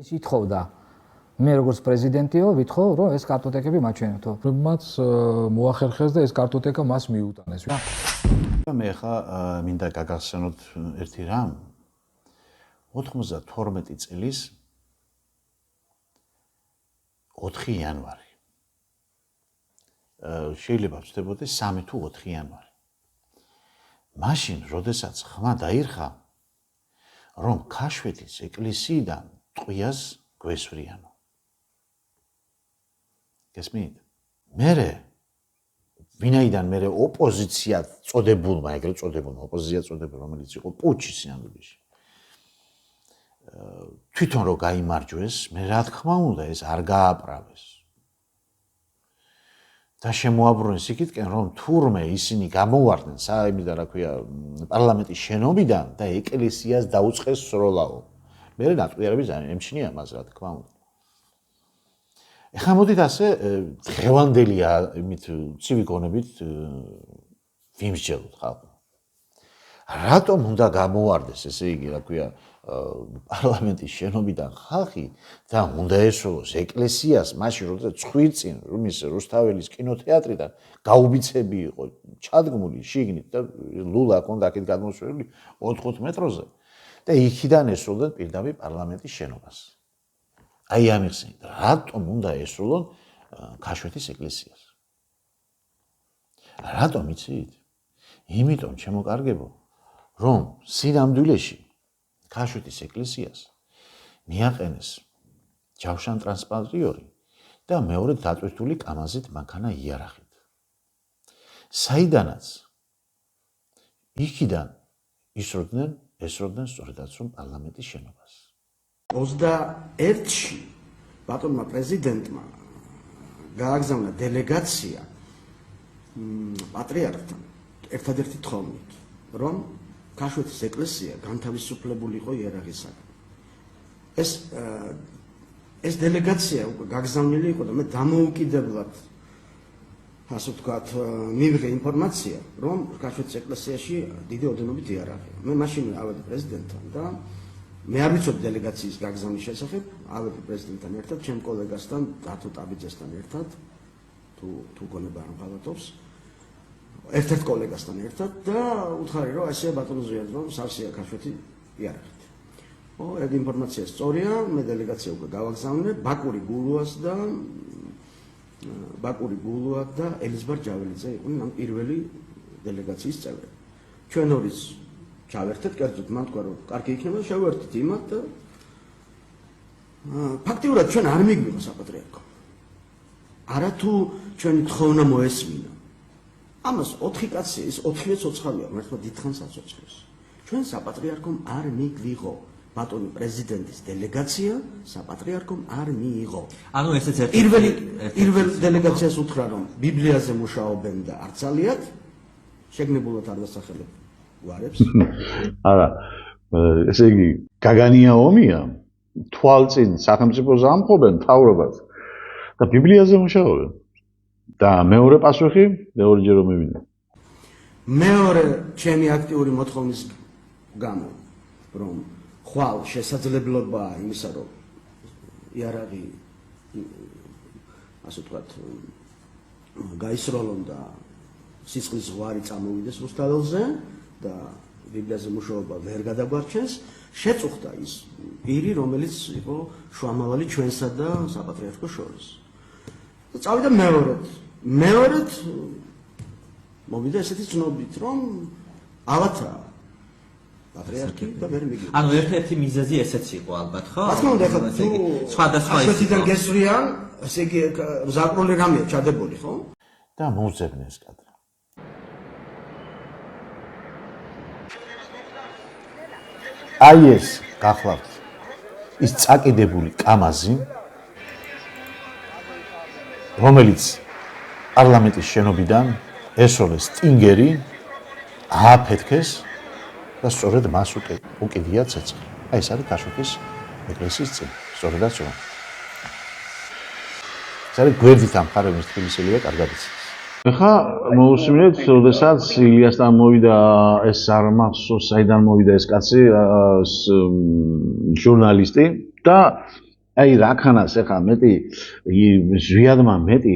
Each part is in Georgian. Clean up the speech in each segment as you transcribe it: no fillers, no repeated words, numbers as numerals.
ის ითხოვდა მე როგორც პრეზიდენტიო ვითხოვ რომ ეს კარტოტეკები მაჩვენებთო. მათ მოახერხეს და ეს კარტოტეკა მას მიუტანეს. მე ხა მინდა გაგახსენოთ ერთი რამ 92 წლის 4 იანვარი. შეიძლება ვწდებოდეს 3 თუ 4 იანვარი. მაშინ, როდესაც ხმა დაირხა, რომ ქაშვეთის ეკლესიიდან ტყვიას გვესვრიანო. გესმით? მერე ვინაიდან მერე ოპოზიცია წოდებულმა, ეგრეთ წოდებულმა ოპოზიცია წოდებულ, რომელიც იყო პუჩის სინამდვილეში. თვითონ რო გაიმარჯვეს, მე რა თქმა უნდა ეს არ გააправეს. და შემოაბრუნეს იქითკენ, რომ თურმე ისინი გამოვარდნენ საიმიდან, რა ქვია, პარლამენტის შენობიდან და ეკლესიას დაუწყეს სროლაო. მე ნატყვიარები ძალიან ემჩნია მას, რა თქმა უნდა. ეხლა მოდით ასე დღევანდელია იმით ცივი გონებით ვიმსჯელოთ ხალხო. რატომ უნდა გამოვარდეს, ესე იგი, რა ქვია, პარლამენტის შენობიდან ხალხი და უნდა ესროლოს ეკლესიას, მაშინ როდესაც ხვირწინ რომის რუსთაველის კინოთეატრიდან გაუბიცები იყო ჩადგმული შიგნით და ლულა ჰქონდა აქეთ გადმოსვლელი 4 მეტროზე და იქიდან ესროლდნენ პირდაპირ პარლამენტის შენობას. აი ამიხსენით, რატომ უნდა ესროლონ ქაშვეთის ეკლესიას? რატომ იცით? იმიტომ, ჩემო კარგებო, რომ სინამდვილეში ქაშვეთის ეკლესიას მიაყენეს ჯავშან ტრანსპორტიორი და მეორე დატვირთული კამაზით მანქანა იარაღით. საიდანაც იქიდან ესროდნენ სწორედაც რომ პარლამენტის შენობას. 21-ში ბატონმა პრეზიდენტმა გააგზავნა დელეგაცია პატრიარქთან ერთადერთი თხოვნით, რომ ქაშვეთის ეკლესია განთავისუფლებული იყო იერარქიისაგან. ეს დელეგაცია უკვე გაგზავნილი იყო და მე დამოუკიდებლად ასე ვთქვათ, მივიღე ინფორმაცია, რომ ქაშვეთის ეკლესიაში დიდი ოდენობით იერარქია. მე მაშინ ავედი პრეზიდენტთან და მე არ ვიცოდი დელეგაციის გაგზავნის შესახებ, ავედი პრეზიდენტთან ერთად, ჩემ კოლეგასთან, დათო ტაბიძესთან ერთად, თუ გონება არ მღალატობს. ერთ-ერთ კოლეგასთან ერთად და უთხარი რომ ასე ბატონო ზიად რომ სავსეა ქაშვეთი იარაღით. ეგ ინფორმაცია სწორია, მე დელეგაცია უკვე გავაგზავნე ბაკური გულუა და ელიზბარ ჯაველიძე იყვნენ ამ პირველი დელეგაციის წევრები. ჩვენორის ჩავერთეთ, კერძოდ მან თქვა რომ კარგი იქნება შევერთით იმათ და ფაქტიურად ჩვენ არ მიგვიღო საპატრიარქო. არათუ ჩვენი თხოვნა მოესმინა. ამას 4 კაცი ის 4-ე ცოცხალია, მართლა დიდხანს აცოცხლოს. ჩვენ საპატრიარქომ არ მიგვიღო. ბატონი პრეზიდენტის დელეგაცია საპატრიარქომ არ მიიღო. ანუ ესეც პირველ დელეგაციას უთხრა რომ ბიბლიაზე მუშაობენ და არ ძალიათ, შეგნებულად არ დასახელებ გვარებს. არა, ესე იგი გაგანია ომია, თვალწინ სახელმწიფოს ამხობენ თავრობას და ბიბლიაზე მუშაობენ. და მეორე პასუხი, მეორეჯერ რომ მივიდა. მეორე ჩემი აქტიური მოთხოვნის გამო, რომ ხვალ შესაძლებლობაა იმისა, რომ იარაღი ასე ვთქვათ, გაისროლონ და სისხლის ზღვარი წამოვიდეს რუსთაველზე და ბიბლიაზე მუშაობა ვერ გადაგვარჩენს, შეწუხდა ის პირი, რომელიც იყო შუამავალი ჩვენსა და საპატრიარქოს შორის. წავიდა მეორედ მოვიდა ესეთი ცნობით, რომ ავათა პატრიარქი და ვერ მიგვიდა. ანუ ერთ-ერთი მიზეზი ესეც იყო ალბათ, ხო? რა თქმა უნდა, ხა სხვადასხვა ისიდან გესვრიან, ესე იგი ზაკრული რამეა ჩადებული, ხო? და მოუძებნე ეს კადრი. აი ეს გახლავთ ის წაკიდებული კამაზი, რომელიც პარლამენტის შენობიდან ესროლეს სტინგერი, ააფეთქეს და სწორედ მას უკიდია ცეცხლი. აი ეს არის ქაშვეთის ეკლესიის წინ, სწორედაც რომ. ეს არის გვერდით ამხარების თბილისელია კარგად იცის. ეხლა მოусმინეთ, როდესაც ილიასთან მოვიდა ეს არ მახსოვს, საიდან მოვიდა ეს კაცი, ჟურნალისტი და აი რაქანას ეხა მეტი ზვიადმა მეტი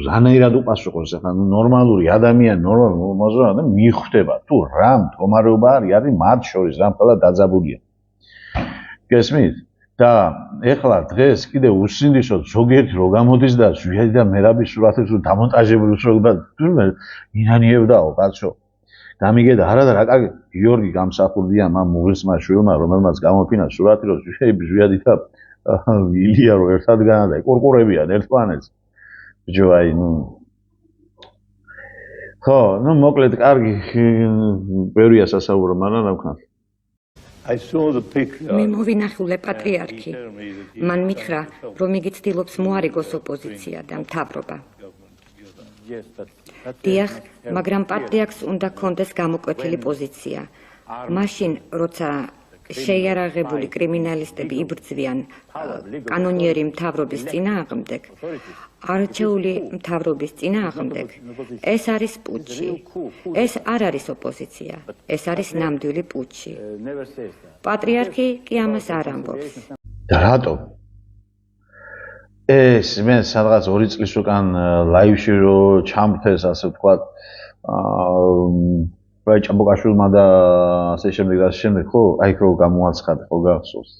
რანაირად უპასუხოს ეხა ნორმალური ადამიანი ნორმალური მოზრანა მიხვდება თუ რა მდგომარეობა არის მათ შორის რა მხოლოდ დაძაბულია გესმით და ეხლა დღეს კიდე უსინდისოდ ზოგიერთი რო გამოდის და ზვიადი და მერაბის სურათებს რო დამონტაჟებული რო თურმე ინანიებდაო კაცო დამიგედა არა და რა კარგი გიორგი გამსახურდია მამ მუღლისმა შვილმა რომელმაც გამოფინა სურათი რო ზვიადი და ილია რო ერთად განა და ყურყურებიან ერთმანეთს ბიჭო აი ნუ ხო ნუ მოკლედ კარგი ბევრია სასაუბრო მაგრამ რა ვქნა მე მოვინახულე პატრიარქი მან მითხრა რომ იგი ცდილობს მოარიგოს ოპოზიცია და მთავრობა დიახ მაგრამ პატრიარქს უნდა კონდეს გამოკვეთილი პოზიცია მაშინ როცა შეიარაღებული კრიმინალისტები იბრძვიან კანონიერი მთავრობის წინააღმდეგ არჩეული მთავრობის წინააღმდეგ ეს არის პუჩი ეს არ არის ოპოზიცია ეს არის ნამდვილი პუჩი პატრიარქი კი ამას არ ამბობს და რატო ეს მე სადღაც 2 წლის უკან ლაივში რო ჩამრთეს ასე ვთქვათ აი ჭაბუკაშვილმა და ასე შემდეგ ხო აი რო გამოაცხადე ხო გახსოვს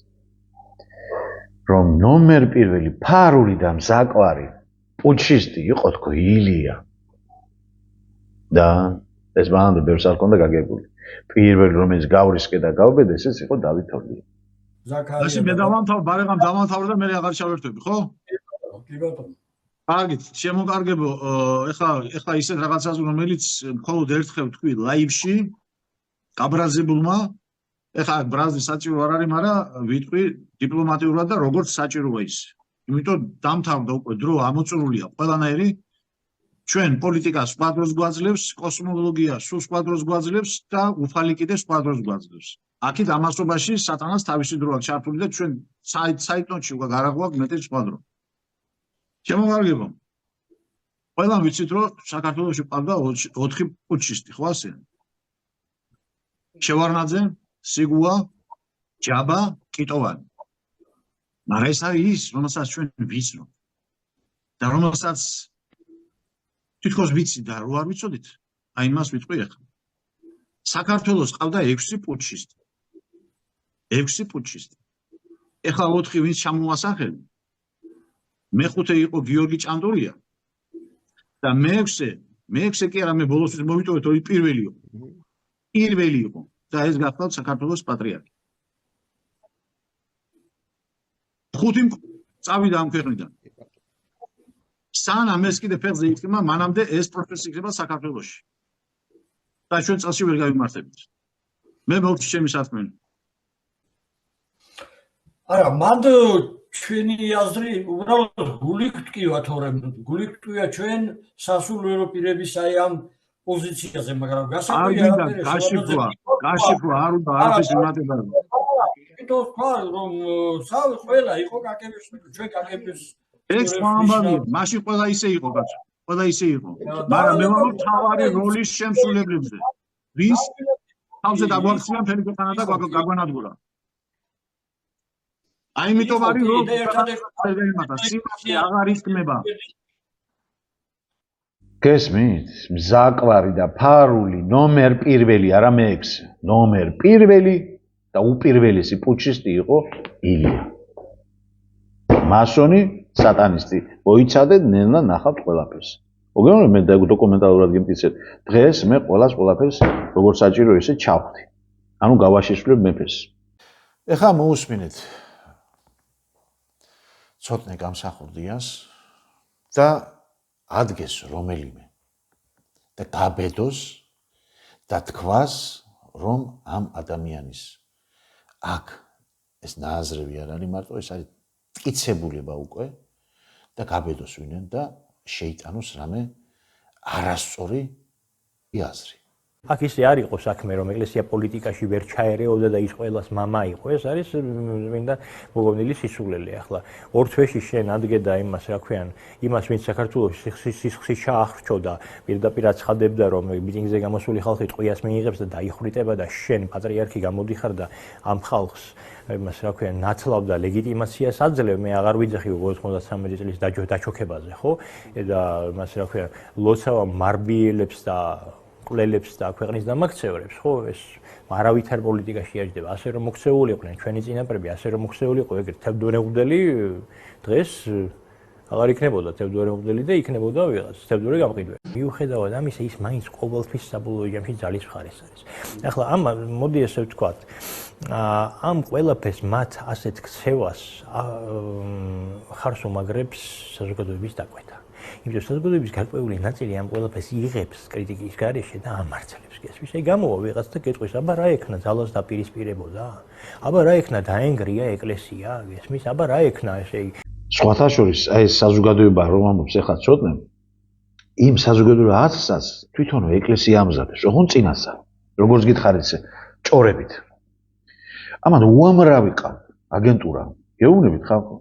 რომ ნომერ პირველი ფარული და მზაკვარი პუჩისტი იყო თქო ილია და ეს მანამდე ბევრს არ ქონდა გაგებული პირველი რომელიც გავრისკე და გავბედეს ეს იყო დავით თორლია ზაქარია მე დავამთავრე და მე აღარ ჩავერთვები ხო კი ბატონო კარგით შემოგარგებო ეხლა ისეთ რაღაცას რომელიც მხოლოდ ერთხელ თქვი ლაივში გაბრაზებულმა ეხლა ბრაზი საჭირო არ არის მაგრამ ვიტყვი დიპლომატიურად და როგორც საჭიროა ის იმიტომ დამთავრდა უკვე დრო ამოწურულია ყველანაირი ჩვენ პოლიტიკას სხვა დროს გვაძლევს კოსმოლოგია სულ სხვა დროს გვაძლევს და უფალი კიდე სხვა დროს გვაძლევს აქეთ ამასობაში სატანას თავისი დრო აქვს ჩართული და ჩვენ საიტნოტში უკვე გარაღვაქვს მეტი სხვა დრო შემოგარგებო ყველამ ვიცით რომ საქართველოში ყავდა 4 პუჩისტი ხო ასე შევარნაძე სიგუა ჯაბა კიტოვანი მაგრამ ეს არის ის რომელსაც ჩვენ ვიცნობ და რომელსაც თითქოს ვიცით და რო არ ვიცოდით აი მას ვიტყვი ახლა საქართველოს ყავდა 6 პუჩისტი 6 პუჩისტი ეხლა 4 ვინც ჩამოასახელი მეხუთე იყო გიორგი ჭანდურია და მეექვსე კი არა მე ბოლოს მოვიტოვეთ რომ პირველი იყო და ეს გახლავთ საქართველოს პატრიარქი ხუთი წავიდა ამ ქვეყნიდან სანამ ეს კიდე ფეხზე იქნება მანამდე ეს პროცესი იქნება საქართველოში და ჩვენ წელში ვერ გავიმართებით მე მოვწი ჩემი საქმე არა მანდ ჩვენი აზრი უბრალოდ გულიგტკივა თორემ გულიგტკია ჩვენ სასულიერო პირების აი ამ პოზიციაზე მაგრამ გასაკვირია გაშიფრვა არ უნდა არაფრის მიმატება იმიტომ თქვა რომ ყველა იყო კაკების ჩვენ კაკების ეს ამბავია მაშინ ყველა ისე იყო კაცო ყველა ისე იყო მაგრამ მე ვამბობ თავარი როლის შემსრულებლებზე ვის თავზე დაგვაქცია მთელი ქვეყანა და გაგვანადგურა აი იმიტომ არის რომ სიმართლე აღარ ისკმება გესმით მზაკვარი და ფარული ნომერ პირველი არა მეექვსე ნომერ პირველი და უპირველესი პუჩისტი იყო ილია მასონი სატანისტი მოიცადეთ ნელა ნახავთ ყველაფერს მოგეუბნები მე დოკუმენტალურად გიმტკიცეთ დღეს მე ყველაფერს როგორც საჭირო ისე ჩავხდი ანუ გავაშიშვლებ მეფეს ეხლა მოусმინეთ ცოტნე გამსახურდიას და ადგეს რომელიმე და გაბედოს და თქვას რომ ამ ადამიანის აქ ეს ნააზრევი არ არის მარტო ეს არის მტკიცებულება უკვე და გაბედოს ვინმე და შეიტანოს რამე არასწორი აზრი აქ ისე არ იყო საქმე, რომ ეკლესია პოლიტიკაში ვერ ჩაერეოდა და ის ყველას მამა იყო. ეს არის მინდა მოგონილი სისულელე. ახლა ორ თვეში შენ ადგენდა იმას, რა ქვიან, იმას, ვინც საქართველოს სისხლში ჩაახრჩოდა, პირდაპირ აცხადებდა, რომ მიტინგზე გამოსული ხალხი ტყვიას მიიღებს და დაიხრიტება და შენ პატრიარქი გამოდიხარ და ამ ხალხს იმას, რა ქვიან, ნათლავდა ლეგიტიმაციას აძლევ, მე აღარ ვიძახი 93 წლის დაჩოქებაზე, ხო? და იმას, რა ქვიან, ლოცავა მარბიელებს და ყლელებს და ქვეყნის დამაქცევრებს, ხო, ეს არავითარ პოლიტიკაში აჯდება. ასე რომ მოქცეული იყვნენ ჩვენი წინაპრები, ასე რომ მოქცეული იყო ეგრეთ თევდორე დღეს აღარ იქნებოდა თევდორე უღდელი და იქნებოდა ვიღაც თევდორე გამყიდველი. მიუხედავად ამისა, ის მაინც ყოველთვის საბოლოო ჯამში ძალის მხარეს არის. ახლა მოდი ესე ვთქვათ, ამ ყველაფერს მათ ასეთ ქცევას ხარს უმაგრებს საზოგადოების დაკვეთა. იმიტომ რომ საზოგადოების გარკვეული ნაწილი ამ ყველაფერს იღებს კრიტიკის გარეშე და ამარცხებს გესმის. აი გამოვა ვიღაც და გეტყვის, აბა რა ექნა ძალას დაპირისპირებოდა? აბა რა ექნა დაენგრია ეკლესია, გესმის? აბა რა ექნა ესე იგი სხვათა შორის აი ეს საზოგადოება რომ ამბობს ეხლა ცოტნე იმ საზოგადოება აცსაც თვითონ ეკლესია ამზადებს, ოღონდ წინასწარ. როგორც გითხარით ესე ჭორებით. ამან უამრავი ყავ აგენტურა. გეუბნებით ხალხო?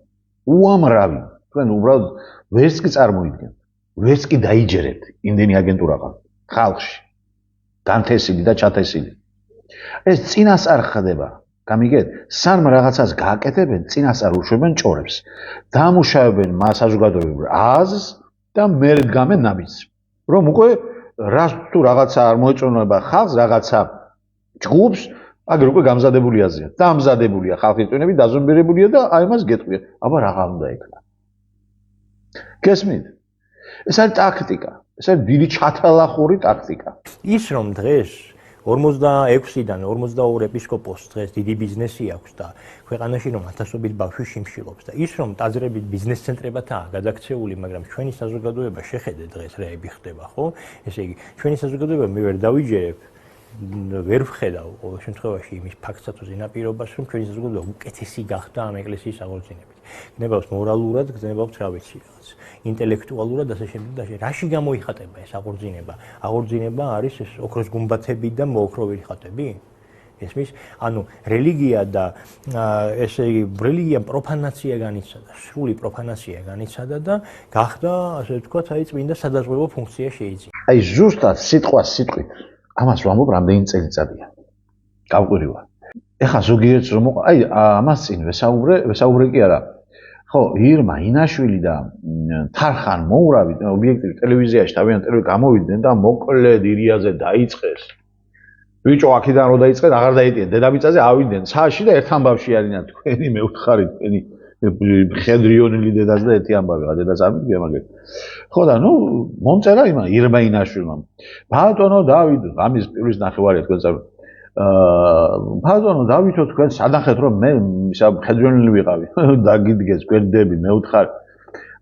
უამრავი. თქვენ უბრალოდ ვერც კი წარმოიდგენთ, ვერც კი დაიჯერებთ იმდენი აგენტურა ყავ ხალხში. განთესილი და ჩათესილი. ეს წინასწარ ხდება. გამიგეთ, სანამ რაღაცას გააკეთებენ, წინასწარ უშვებენ ჭორებს. დამუშავებენ მას საზოგადოებრივ აზრს და მე დგამენ ნაბიჯს. რომ უკვე რას თუ რაღაცა არ მოეწონება ხალხს, რაღაცა ჯგუფს, აგერ უკვე გამზადებული აზრია. დამზადებულია ხალხის წვენები, დაზომბერებულია და აი მას გეტყვია. აბა რა უნდა ეკლა? გესმით? ეს არის ტაქტიკა. ეს არის დიდი ჩათალახური ტაქტიკა. ის რომ დღეს 46-დან 42 ეპისკოპოსს დღეს დიდი ბიზნესი აქვს და ქვეყანაში რომ ათასობით ბავშვი შიმშილობს და ის რომ ტაძრებით ბიზნეს ცენტრებადაა გადაქცეული, მაგრამ ჩვენი საზოგადოება შეხედე დღეს რეები ხდება, ხო? ესე იგი, ჩვენი საზოგადოება მე ვერ დავიჯერებ, ვერ ვხედავ ყოველ შემთხვევაში იმის ფაქტსა თუ ზინაპირობას, რომ ჩვენი საზოგადოება უკეთესი გახდა ამ ეკლესიის აღორძინებით. გნებავს მორალურად, გნებავს რა ვიცი რაღაც. ინტელექტუალურად ასე შემდეგ და რაში გამოიხატება ეს აღორძინება? აღორძინება არის ეს ოქროს გუმბათები და მოოქროვილი ხატები? ესმის, ანუ რელიგია და ესე იგი რელიგიამ პროფანაცია განიცადა, სრული პროფანაცია განიცადა და გახდა, ასე ვთქვათ, აი წმინდა სადაზღვევო ფუნქცია შეიძინა. აი ზუსტად სიტყვას სიტყვით ამას ვამბობ რამდენი წელიწადია. გავყვირივა. ეხლა ზოგიერთს რომ აი ამას წინ ვესაუბრე კი არა. ხო, ირმა ინაშვილი და თარხან მოურავი ობიექტივი ტელევიზიაში თავიანთი გამოვიდნენ და მოკლედ ირიაზე დაიწყეს. ბიჭო აქედან რო დაიწყეთ, აღარ დაეტიენ დედამიწაზე, ავიდნენ ცაში და ერთ ამბავში არიან თქვენი მეუთხარი თქვენი მხედრიონელი დედაც და ერთი ამბავი რა დედაც ამიგია მაგეთ. ხო და ნუ მომწერა ირმა ინაშვილმა. ბატონო დავით, ამის პირველი ნახევარია თქვენ წარ ბატონო დავითო თქვენ სადახეთ რომ მე მხედრიონელი ვიყავი. დაგიდგეს გვერდები მეუთხარი.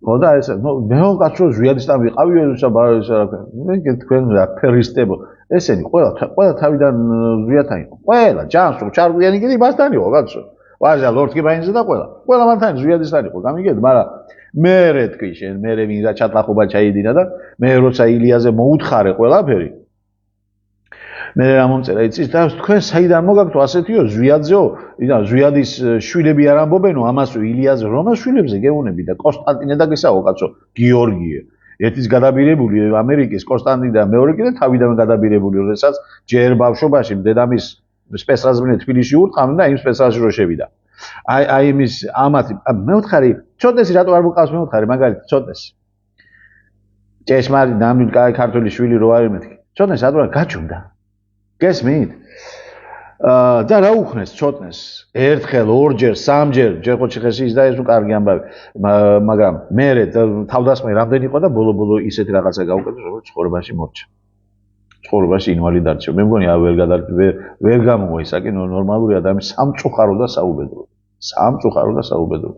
ხო და ეს მეო კაცო ზვიადისთან ვიყავი ესა მე თქვენ რაფერისტებო ესენი ყველა თავიდან ზვიადთან იყო. ყველა ჯანსო ჩარგვიანი კიდე მასთან იყო კაცო. ვაჟა ლორდ კიბაინზე და ყველა მათთან ზვიადისთან იყო. გამიგეთ, მაგრამ მე თქვი შენ მე ვინ და ჩატლახობა ჩაიდინა და მე როცა ილიაზე მოუთხარე ყველაფერი მე რა მომწერა იცის და თქვენ საიდან მოგაქვთ ასეთიო ზვიადზეო ზვიადის შვილები არ ამბობენო ამასო ილიაზე რომას შვილებზე გეუნები და კონსტანტინე და გესაო კაცო გიორგიე ერთის გადაბირებული ამერიკის კონსტანტინე და მეორე კიდე თავიდან გადაბირებული როდესაც ჯერ ბავშვობაში დედამის სპეცრაზმენი თბილისში ურტყამდა და იმ სპეცრაზში რო შევიდა აი იმის ამათი მეუთხარი ცოტესი რატო არ მოყავს მეუთხარი მაგალითად ცოტესი ჭეშმარიტ ნამდვილ ქართული შვილი რო არის მეთქი ცოტნეს რატო გაჩუმდა გესმით? და რა უხნეს ცოტნეს? ერთხელ, ორჯერ, სამჯერ, ჯერ ხო ჩიხესის და ეს უკარგი ამბავი. მაგრამ მე თავდასხმე რამდენი იყო და ბოლო-ბოლო ისეთი რაღაცა გაუკეთეს, როგორც ცხოვრებაში მორჩა. ცხოვრებაში ინვალიდ არჩევ. მე მგონი ვერ გამოვა ისაკი ნორმალური ადამიანი სამწუხარო და საუბედრო. სამწუხარო და საუბედრო.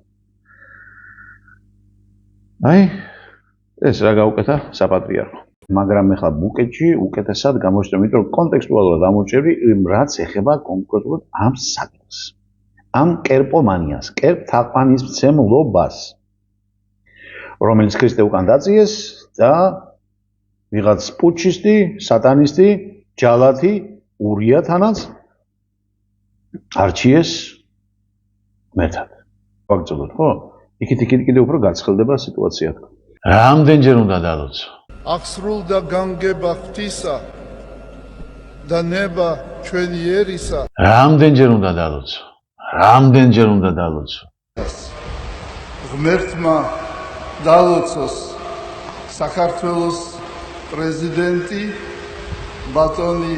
აი ეს რა გაუკეთა საპატრიარქო. მაგრამ ეხლა ბუკეტში უკეთესად გამოჩნდა, იმიტომ რომ კონტექსტუალურად ამოჭერი რაც ეხება კონკრეტულად ამ საკითხს. ამ კერპომანიას, კერპთაყვანისმცემლობას, რომელიც ქრისტე უკან დაწიეს და ვიღაც პუჩისტი, სატანისტი ჯალათი ურიათანაც არჩიეს მეთად. ვაგრძელოთ, ხო? იქით კიდე უფრო გაცხელდება სიტუაცია. რამდენჯერ უნდა დალოცო? აღსრულდა განგება ღვთისა და ნება ჩვენი ერისა. რამდენჯერ უნდა დალოცო? რამდენჯერ უნდა დალოცო? ღმერთმა დალოცოს საქართველოს პრეზიდენტი ბატონი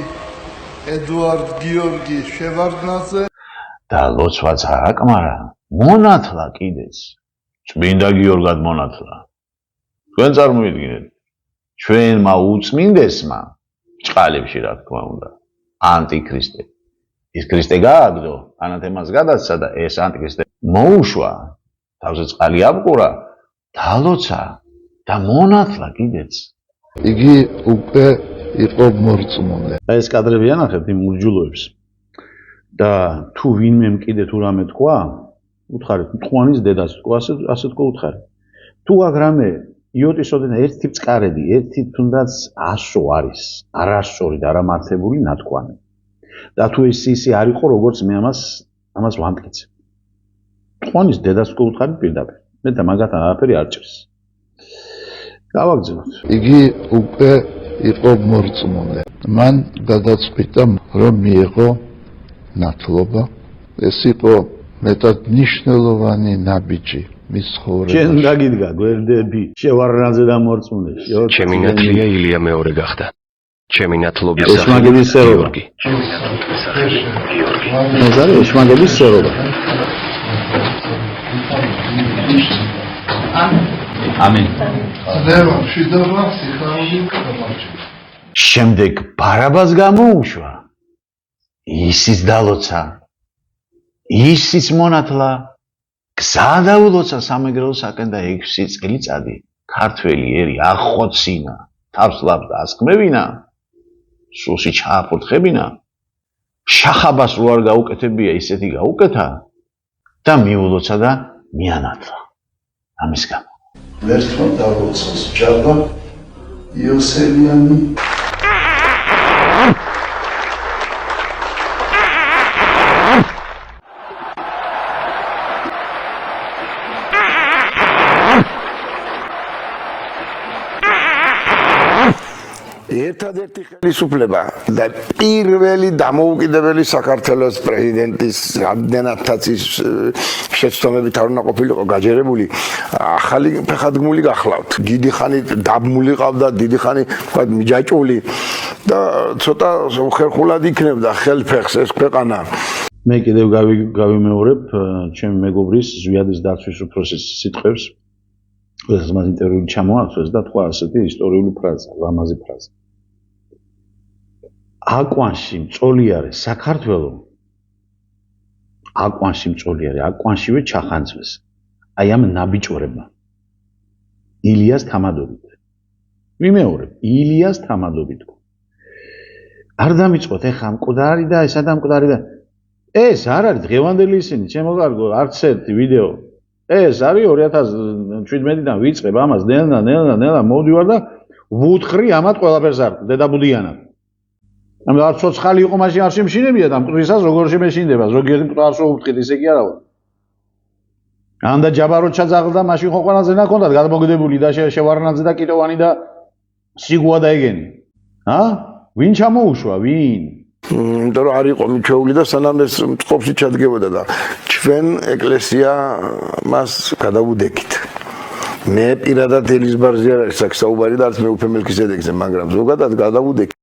ედუარდ გიორგი შევარდნაძე. დალოცვაც არ აკმარა, მონათლა კიდეც. წმინდა გიორგად მონათლა. თქვენ წარმოიდგინეთ, ჩვენმა უწმინდესმა ჭყალებში რა თქმა უნდა, ანტიქრისტე. ის ქრისტე გააგდო, ანათემას გადასცა და ეს ანტიქრისტე მოუშვა, თავზე წყალი აბყურა, დალოცა და მონათლა კიდეც. იგი უკვე იყო მორწმუნე. ეს კადრები ანახებთ იმ მურჯულოებს. და თუ ვინმემ კიდე თუ რამე თქვა, უთხარით, მტყვანის დედას თქვა, ასე თქვა უთხარით. თუ აქ რამე იოტის ოდენა ერთი წყარედი, ერთი თუნდაც 100 არის, არასწორი და არამართებული ნათქვამი. და თუ ეს ისე არ იყო, როგორც მე ამას ვამტკიცებ. მტყვანის დედას თქვა უთხარით პირდაპირ. მე და მაგათთან არაფერი არ ჭირს. გავაგრძელოთ. იგი უკვე იყო მორწმუნე. მან გადაწყვიტა, რომ მიიღო ნათლობა. ეს იყო მეტად მნიშვნელოვანი ნაბიჯი მის ცხოვრებაში. შენ დაგიდგა გვერდები, შევარდნაძე და მორწმუნე. ჩემი ნათლია ილია მეორე გახდა. ჩემი ნათლობის ეშმაგების სერობა. მეზარი ეშმაგების სერობა. ამენ. შემდეგ ბარაბას გამოუშვა. ისიც დალოცა. ისიც მონათლა. გზა დაულოცა სამეგრელოსაკენ და 6 წელიწადი ქართველი ერი ახოცინა, თავს ლაბდა ასკმევინა, სულში ჩააფურთხებინა, შახაბას რო არ გაუკეთებია ისეთი გაუკეთა და მიულოცა და მიანათლა. ამის გამო ღმერთმა დალოცოს ჯაბა იოსელიანი. ერთადერთი ხელისუფლება და პირველი დამოუკიდებელი საქართველოს პრეზიდენტის რამდენადაც ის შეცდომებით არ უნდა ყოფილიყო გაჯერებული, ახალი ფეხადგმული გახლავთ. დიდი ხანი დაბმული ყავდა, დიდი ხანი ვთქვათ მიჯაჭვული და ცოტა ხერხულად იქნებდა ხელფეხს ეს ქვეყანა. მე კიდევ გავიმეორებ ჩემი მეგობრის ზვიადის დაცვის უფროსის სიტყვებს, როდესაც მას ინტერვიუ ჩამოაცვეს და თქვა ასეთი ისტორიული ფრაზა, ლამაზი ფრაზა. აკვანში მწოლიარე საქართველო, აკვანში მწოლიარე, აკვანშივე ჩახანძვეს. აი ამ ნაბიჯორებმა. ილიას თამადობით. ვიმეორებ, ილიას თამადობით. არ დამიწყოთ ეხა მკვდარი და ესა და მკვდარი და ეს არ არის დღევანდელი ისინი, ჩემო კარგო, არც ერთი ვიდეო. ეს არის 2017-დან ვიწყებ ამას, ნელა მოვდივარ და ვუთხრი ამათ ყველაფერს არ დედაბუდიანად. ამ არ ცოცხალი იყო მაშინ არ შემშინებია და მკვდრისას როგორ შემეშინდება, ზოგიერთი მკვდარს რო უთხრით ისე კი არა ვარ. ან და ჯაბარო ჩაძაღლდა მაშინ ხო ყველაზე ნაკონდათ გადმოგდებული და შევარდნაძე და კიტოვანი და სიგუა და ეგენი. ვინ ჩამოუშვა, ვინ? იმიტომ რომ არ იყო მიჩეული და სანამ ეს წყობში ჩადგებოდა და ჩვენ ეკლესია მას გადავუდექით. მე პირადად ელიზბარზე არ არის საუბარი და არც მეუფე მელქისედეკზე, მაგრამ ზოგადად გადავუდექით.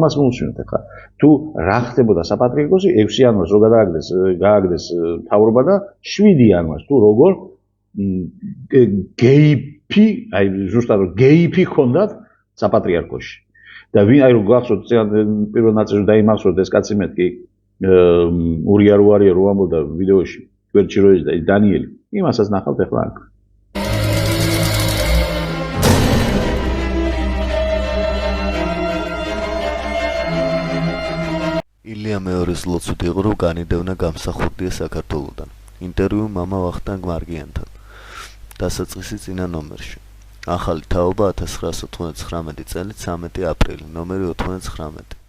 ამას მოვუჩვენოთ ახლა. თუ რა ხდებოდა საპატრიარქოში 6 იანვარს რო გააგდეს მთავრობა და 7 იანვარს თუ როგორ გეიფი, აი ზუსტად რომ გეიფი ჰქონდათ საპატრიარქოში. და ვინ აი რო გახსოვთ პირველ ნაწილში დაიმახსოვრეთ ეს კაცი მეთქი ურია რო არია რო ამბობდა ვიდეოში გვერდში რო ის და დანიელი იმასაც ნახავთ ახლა აქ. ილია მეორის ლოცვით იყო რომ განიდევნა გამსახურდია საქართველოდან. ინტერვიუ მამა ვახტანგ მარგიანთან. დასაწყისი წინა ნომერში. ახალი თაობა 1999 წელი 13 აპრილი, ნომერი 99.